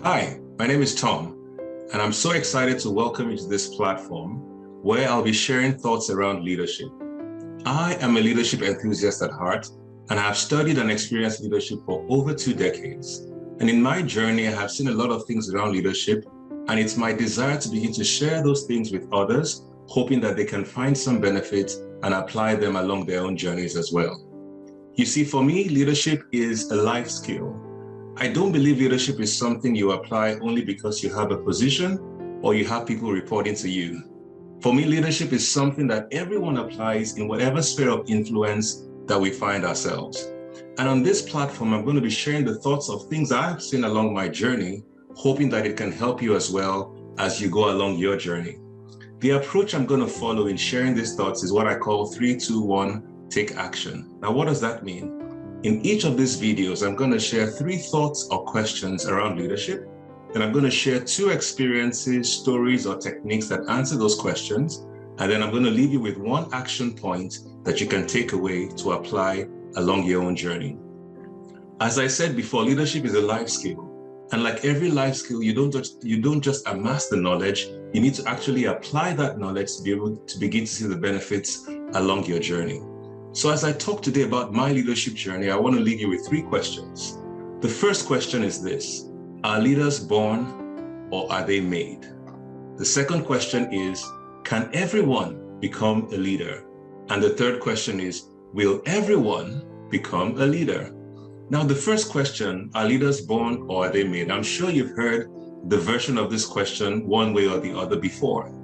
Hi, my name is Tom, and I'm so excited to welcome you to this platform where I'll be sharing thoughts around leadership. I am a leadership enthusiast at heart, and I have studied and experienced leadership for over 2 decades. And in my journey, I have seen a lot of things around leadership, and it's my desire to begin to share those things with others, hoping that they can find some benefit and apply them along their own journeys as well. You see, for me, leadership is a life skill. I don't believe leadership is something you apply only because you have a position or you have people reporting to you. For me, leadership is something that everyone applies in whatever sphere of influence that we find ourselves. And on this platform, I'm going to be sharing the thoughts of things I've seen along my journey, hoping that it can help you as well as you go along your journey. The approach I'm going to follow in sharing these thoughts is what I call 3, 2, 1, take action. Now, what does that mean? In each of these videos, I'm going to share 3 thoughts or questions around leadership, and I'm going to share 2 experiences, stories, or techniques that answer those questions, and then I'm going to leave you with 1 action point that you can take away to apply along your own journey. As I said before, leadership is a life skill, and like every life skill, you don't just amass the knowledge, you need to actually apply that knowledge to be able to begin to see the benefits along your journey. So as I talk today about my leadership journey, I want to leave you with 3 questions. The first question is this: are leaders born or are they made? The second question is, can everyone become a leader? And the third question is, will everyone become a leader? Now, the first question, are leaders born or are they made? I'm sure you've heard the version of this question one way or the other before.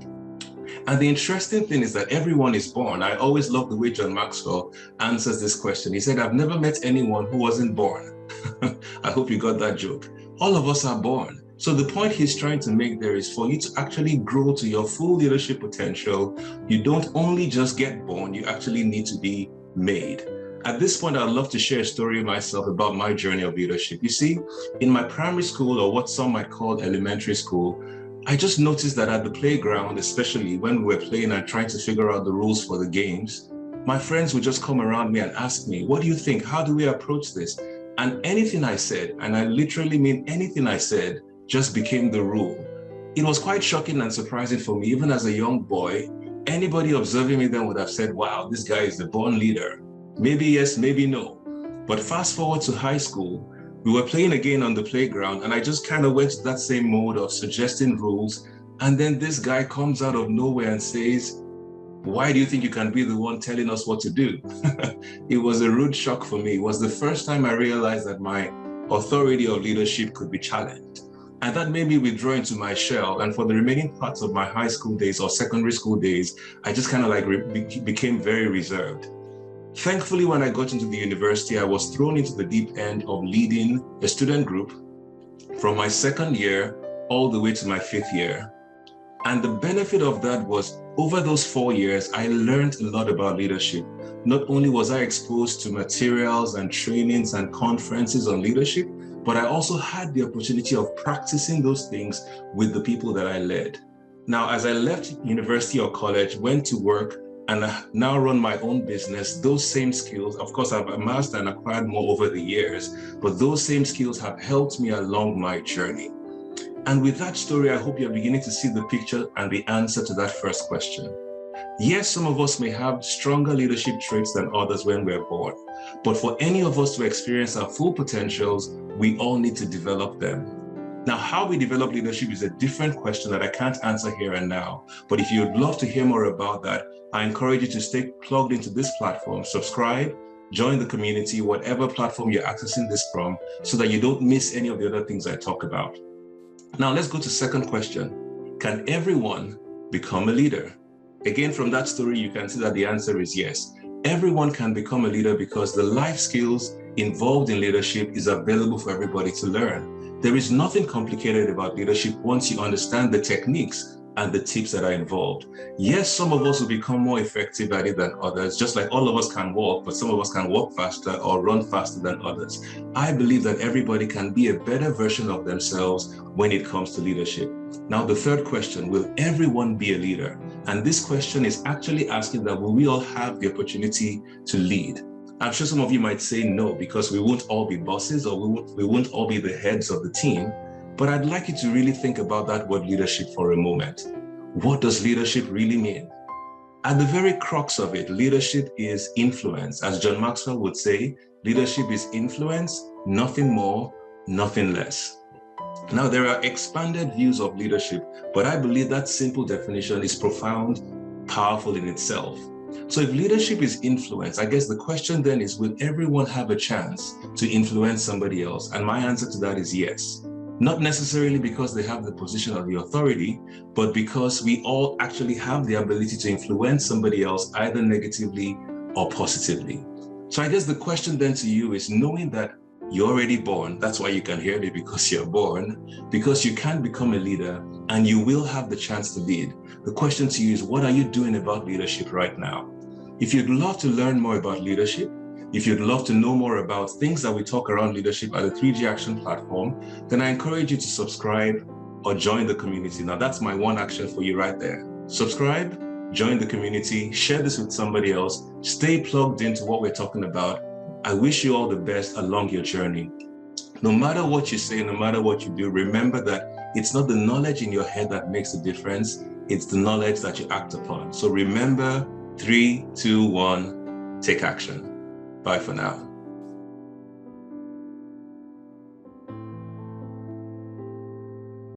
And the interesting thing is that everyone is born. I always love the way John Maxwell answers this question. He said, I've never met anyone who wasn't born. I hope you got that joke. All of us are born. So the point he's trying to make there is for you to actually grow to your full leadership potential, you don't only just get born, you actually need to be made. At this point, I'd love to share a story myself about my journey of leadership. You see, in my primary school, or what some might call elementary school, I just noticed that at the playground, especially when we were playing and trying to figure out the rules for the games, my friends would just come around me and ask me, what do you think? How do we approach this? And anything I said, and I literally mean anything I said, just became the rule. It was quite shocking and surprising for me, even as a young boy. Anybody observing me then would have said, wow, this guy is the born leader. Maybe yes, maybe no. But fast forward to high school, we were playing again on the playground, and I just kind of went to that same mode of suggesting rules. And then this guy comes out of nowhere and says, why do you think you can be the one telling us what to do? It was a rude shock for me. It was the first time I realized that my authority of leadership could be challenged. And that made me withdraw into my shell. And for the remaining parts of my high school days or secondary school days, I just kind of became very reserved. Thankfully, when I got into the university, I was thrown into the deep end of leading a student group from my 2nd year all the way to my 5th year. And the benefit of that was over those 4 years, I learned a lot about leadership. Not only was I exposed to materials and trainings and conferences on leadership, but I also had the opportunity of practicing those things with the people that I led. Now, as I left university or college, went to work, and I now run my own business, those same skills, of course, I've amassed and acquired more over the years, but those same skills have helped me along my journey. And with that story, I hope you're beginning to see the picture and the answer to that first question. Yes, some of us may have stronger leadership traits than others when we're born, but for any of us to experience our full potentials, we all need to develop them. Now, how we develop leadership is a different question that I can't answer here and now. But if you'd love to hear more about that, I encourage you to stay plugged into this platform, subscribe, join the community, whatever platform you're accessing this from, so that you don't miss any of the other things I talk about. Now, let's go to second question. Can everyone become a leader? Again, from that story, you can see that the answer is yes. Everyone can become a leader because the life skills involved in leadership is available for everybody to learn. There is nothing complicated about leadership once you understand the techniques and the tips that are involved. Yes, some of us will become more effective at it than others, just like all of us can walk, but some of us can walk faster or run faster than others. I believe that everybody can be a better version of themselves when it comes to leadership. Now, the third question, will everyone be a leader? And this question is actually asking that will we all have the opportunity to lead? I'm sure some of you might say no, because we won't all be bosses or we won't all be the heads of the team. But I'd like you to really think about that word leadership for a moment. What does leadership really mean? At the very crux of it, leadership is influence. As John Maxwell would say, leadership is influence, nothing more, nothing less. Now, there are expanded views of leadership, but I believe that simple definition is profound, powerful in itself. So if leadership is influence, I guess the question then is, will everyone have a chance to influence somebody else? And my answer to that is yes. Not necessarily because they have the position or the authority, but because we all actually have the ability to influence somebody else either negatively or positively. So I guess the question then to you is, knowing that you're already born, that's why you can hear me, because you're born, because you can become a leader and you will have the chance to lead. The question to you is, what are you doing about leadership right now? If you'd love to learn more about leadership, if you'd love to know more about things that we talk around leadership at the 3G Action platform, then I encourage you to subscribe or join the community. Now, that's my one action for you right there. Subscribe, join the community, share this with somebody else, stay plugged into what we're talking about. I wish you all the best along your journey. No matter what you say, no matter what you do, remember that it's not the knowledge in your head that makes a difference, it's the knowledge that you act upon. So remember, 3, 2, 1, take action. Bye for now.